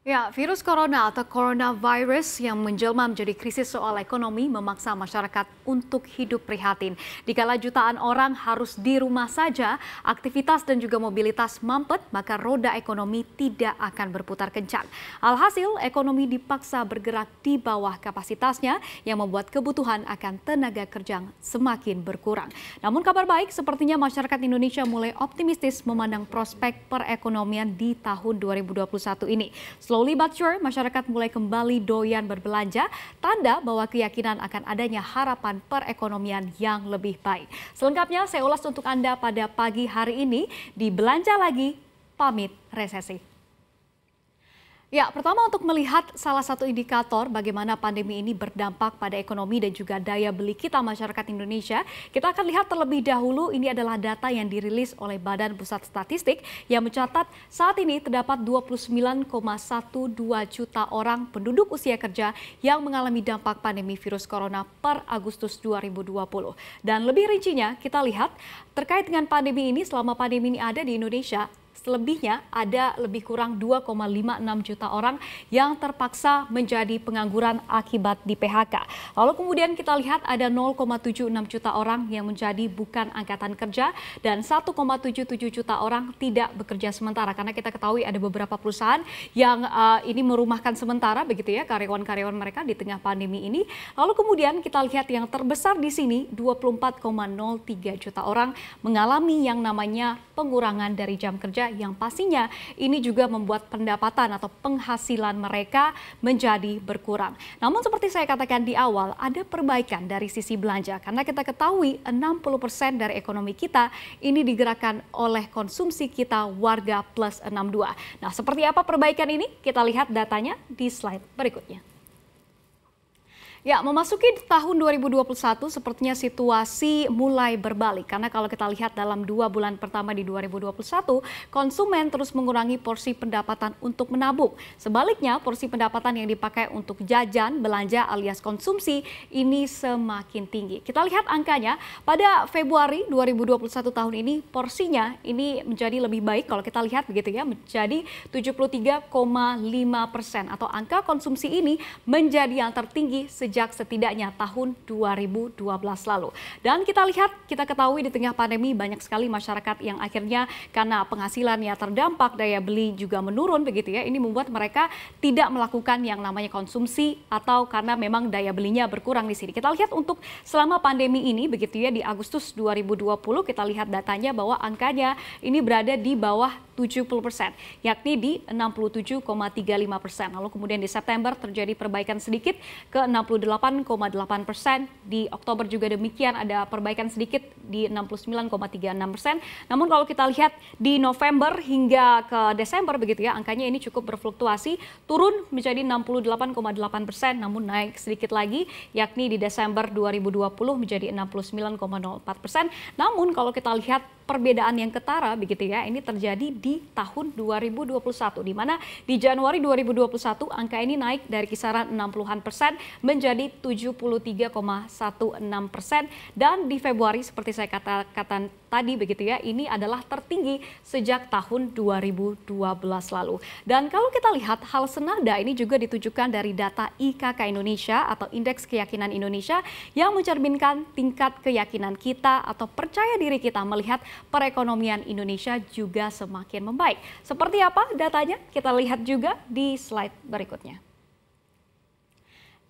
Ya, virus corona atau coronavirus yang menjelma menjadi krisis soal ekonomi memaksa masyarakat untuk hidup prihatin. Dikala jutaan orang harus di rumah saja, aktivitas dan juga mobilitas mampet, maka roda ekonomi tidak akan berputar kencang. Alhasil, ekonomi dipaksa bergerak di bawah kapasitasnya yang membuat kebutuhan akan tenaga kerja semakin berkurang. Namun kabar baik, sepertinya masyarakat Indonesia mulai optimistis memandang prospek perekonomian di tahun 2021 ini. Slowly but sure, masyarakat mulai kembali doyan berbelanja, tanda bahwa keyakinan akan adanya harapan perekonomian yang lebih baik. Selengkapnya saya ulas untuk Anda pada pagi hari ini di Belanja Lagi, Pamit Resesi. Ya, pertama untuk melihat salah satu indikator bagaimana pandemi ini berdampak pada ekonomi dan juga daya beli kita masyarakat Indonesia, kita akan lihat terlebih dahulu ini adalah data yang dirilis oleh Badan Pusat Statistik yang mencatat saat ini terdapat 29,12 juta orang penduduk usia kerja yang mengalami dampak pandemi virus corona per Agustus 2020. Dan lebih rincinya kita lihat terkait dengan pandemi ini, selama pandemi ini ada di Indonesia, selebihnya ada lebih kurang 2,56 juta orang yang terpaksa menjadi pengangguran akibat di PHK. Lalu kemudian kita lihat ada 0,76 juta orang yang menjadi bukan angkatan kerja dan 1,77 juta orang tidak bekerja sementara. Karena kita ketahui ada beberapa perusahaan yang ini merumahkan sementara begitu ya karyawan-karyawan mereka di tengah pandemi ini. Lalu kemudian kita lihat yang terbesar di sini 24,03 juta orang mengalami yang namanya pengurangan dari jam kerja yang pastinya ini juga membuat pendapatan atau penghasilan mereka menjadi berkurang. Namun seperti saya katakan di awal, ada perbaikan dari sisi belanja karena kita ketahui 60% dari ekonomi kita ini digerakkan oleh konsumsi kita warga plus 62. Nah, seperti apa perbaikan ini? Kita lihat datanya di slide berikutnya. Ya, memasuki tahun 2021 sepertinya situasi mulai berbalik. Karena kalau kita lihat dalam 2 bulan pertama di 2021, konsumen terus mengurangi porsi pendapatan untuk menabung. Sebaliknya, porsi pendapatan yang dipakai untuk jajan, belanja alias konsumsi ini semakin tinggi. Kita lihat angkanya, pada Februari 2021 tahun ini porsinya ini menjadi lebih baik kalau kita lihat begitu ya, menjadi 73,5% atau angka konsumsi ini menjadi yang tertinggi sejak setidaknya tahun 2012 lalu. Dan kita lihat, kita ketahui di tengah pandemi banyak sekali masyarakat yang akhirnya karena penghasilannya terdampak, daya beli juga menurun begitu ya. Ini membuat mereka tidak melakukan yang namanya konsumsi atau karena memang daya belinya berkurang di sini. Kita lihat untuk selama pandemi ini begitu ya, di Agustus 2020 kita lihat datanya bahwa angkanya ini berada di bawah 70%, yakni di 67,35%. Lalu kemudian di September terjadi perbaikan sedikit ke 68,8%. Di Oktober juga demikian ada perbaikan sedikit di 69,36%. Namun kalau kita lihat di November hingga ke Desember begitu ya, angkanya ini cukup berfluktuasi, turun menjadi 68,8%, namun naik sedikit lagi, yakni di Desember 2020 menjadi 69,04%. Namun kalau kita lihat perbedaan yang ketara begitu ya, ini terjadi di tahun 2021 di mana di Januari 2021 angka ini naik dari kisaran 60-an persen menjadi 73,16% dan di Februari seperti saya katakan tadi begitu ya, ini adalah tertinggi sejak tahun 2012 lalu. Dan kalau kita lihat hal senada ini juga ditujukan dari data IKK Indonesia atau Indeks Keyakinan Indonesia yang mencerminkan tingkat keyakinan kita atau percaya diri kita melihat perekonomian Indonesia juga semakin membaik. Seperti apa datanya? Kita lihat juga di slide berikutnya.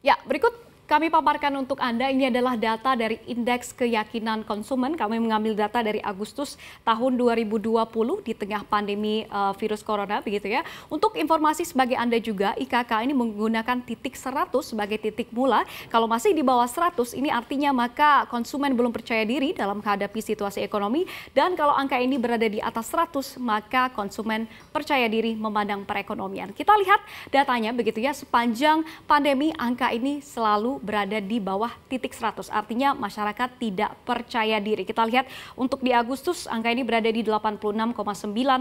Ya, berikut kami paparkan untuk Anda, ini adalah data dari Indeks Keyakinan Konsumen. Kami mengambil data dari Agustus tahun 2020 di tengah pandemi virus corona begitu ya. Untuk informasi sebagai Anda juga, IKK ini menggunakan titik 100 sebagai titik mula. Kalau masih di bawah 100 ini artinya maka konsumen belum percaya diri dalam menghadapi situasi ekonomi. Dan kalau angka ini berada di atas 100 maka konsumen percaya diri memandang perekonomian. Kita lihat datanya begitu ya, sepanjang pandemi angka ini selalu berada di bawah titik 100. Artinya masyarakat tidak percaya diri. Kita lihat untuk di Agustus angka ini berada di 86,9,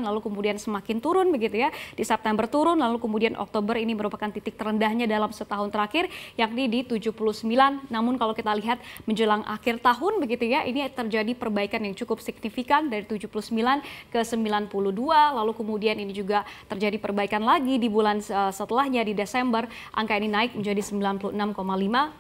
lalu kemudian semakin turun begitu ya. Di September turun, lalu kemudian Oktober ini merupakan titik terendahnya dalam setahun terakhir, yakni di 79. Namun kalau kita lihat menjelang akhir tahun begitu ya, ini terjadi perbaikan yang cukup signifikan dari 79 ke 92, lalu kemudian ini juga terjadi perbaikan lagi di bulan setelahnya di Desember, angka ini naik menjadi 96,5,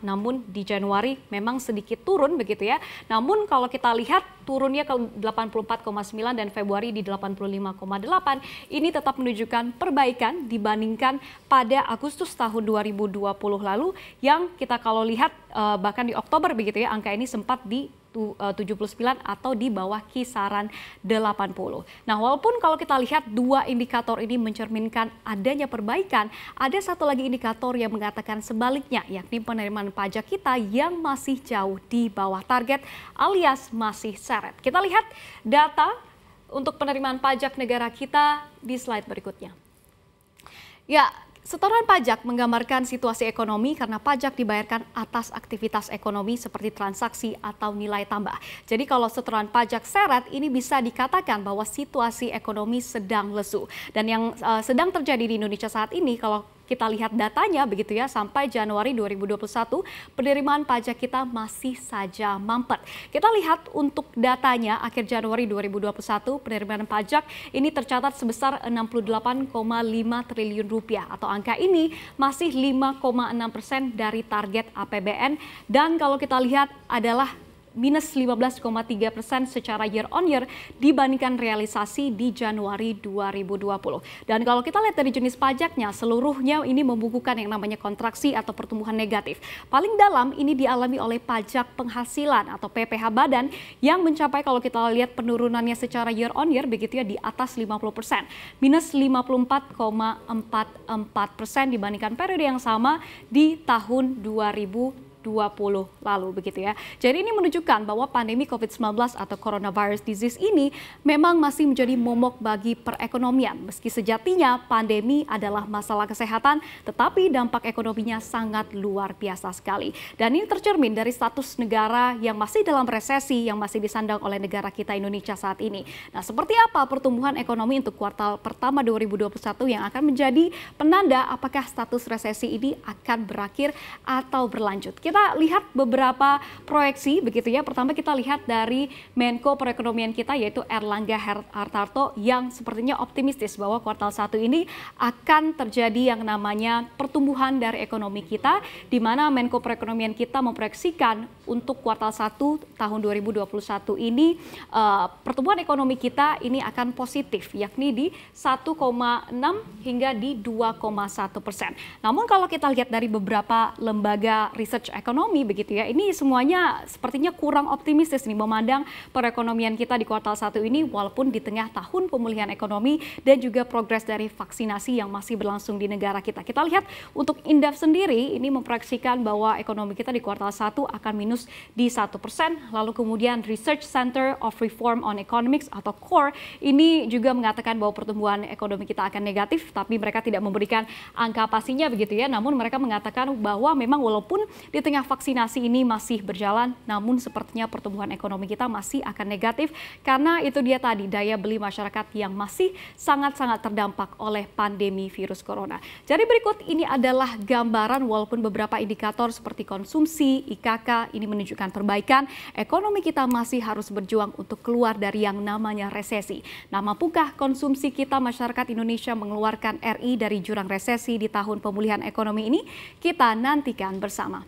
namun di Januari memang sedikit turun begitu ya. Namun kalau kita lihat turunnya ke 84,9 dan Februari di 85,8, ini tetap menunjukkan perbaikan dibandingkan pada Agustus tahun 2020 lalu yang kita kalau lihat bahkan di Oktober begitu ya, angka ini sempat di 79 atau di bawah kisaran 80. Nah, walaupun kalau kita lihat dua indikator ini mencerminkan adanya perbaikan, ada satu lagi indikator yang mengatakan sebaliknya, yakni penerimaan pajak kita yang masih jauh di bawah target alias masih seret. Kita lihat data untuk penerimaan pajak negara kita di slide berikutnya. Ya, setoran pajak menggambarkan situasi ekonomi karena pajak dibayarkan atas aktivitas ekonomi seperti transaksi atau nilai tambah. Jadi kalau setoran pajak seret ini bisa dikatakan bahwa situasi ekonomi sedang lesu. Dan yang sedang terjadi di Indonesia saat ini kalau kita lihat datanya begitu ya, sampai Januari 2021 penerimaan pajak kita masih saja mampet. Kita lihat untuk datanya akhir Januari 2021 penerimaan pajak ini tercatat sebesar 68,5 triliun rupiah atau angka ini masih 5,6% dari target APBN dan kalau kita lihat adalah minus 15,3% secara year on year dibandingkan realisasi di Januari 2020. Dan kalau kita lihat dari jenis pajaknya, seluruhnya ini membukukan yang namanya kontraksi atau pertumbuhan negatif. Paling dalam ini dialami oleh pajak penghasilan atau PPh badan yang mencapai kalau kita lihat penurunannya secara year on year begitu ya di atas 50%. Minus 54,44% dibandingkan periode yang sama di tahun 2020 lalu begitu ya. Jadi ini menunjukkan bahwa pandemi COVID-19 atau coronavirus disease ini memang masih menjadi momok bagi perekonomian. Meski sejatinya pandemi adalah masalah kesehatan, tetapi dampak ekonominya sangat luar biasa sekali. Dan ini tercermin dari status negara yang masih dalam resesi yang masih disandang oleh negara kita Indonesia saat ini. Nah, seperti apa pertumbuhan ekonomi untuk kuartal pertama 2021 yang akan menjadi penanda apakah status resesi ini akan berakhir atau berlanjut. Kita lihat beberapa proyeksi begitu ya. Pertama kita lihat dari Menko Perekonomian kita yaitu Erlangga Hartarto yang sepertinya optimistis bahwa kuartal 1 ini akan terjadi yang namanya pertumbuhan dari ekonomi kita di mana Menko Perekonomian kita memproyeksikan untuk kuartal 1 tahun 2021 ini pertumbuhan ekonomi kita ini akan positif yakni di 1,6 hingga di 2,1%. Namun kalau kita lihat dari beberapa lembaga research ekonomi begitu ya, ini semuanya sepertinya kurang optimistis nih memandang perekonomian kita di kuartal 1 ini walaupun di tengah tahun pemulihan ekonomi dan juga progres dari vaksinasi yang masih berlangsung di negara kita. Kita lihat untuk Indef sendiri ini memproyeksikan bahwa ekonomi kita di kuartal 1 akan minus di 1%, lalu kemudian Research Center of Reform on Economics atau CORE ini juga mengatakan bahwa pertumbuhan ekonomi kita akan negatif, tapi mereka tidak memberikan angka pastinya begitu ya, namun mereka mengatakan bahwa memang walaupun di tengah vaksinasi ini masih berjalan, namun sepertinya pertumbuhan ekonomi kita masih akan negatif karena itu dia tadi daya beli masyarakat yang masih sangat-sangat terdampak oleh pandemi virus corona. Jadi berikut ini adalah gambaran walaupun beberapa indikator seperti konsumsi, IKK ini menunjukkan perbaikan, ekonomi kita masih harus berjuang untuk keluar dari yang namanya resesi. Nah, mampukah konsumsi kita masyarakat Indonesia mengeluarkan RI dari jurang resesi di tahun pemulihan ekonomi ini? Kita nantikan bersama.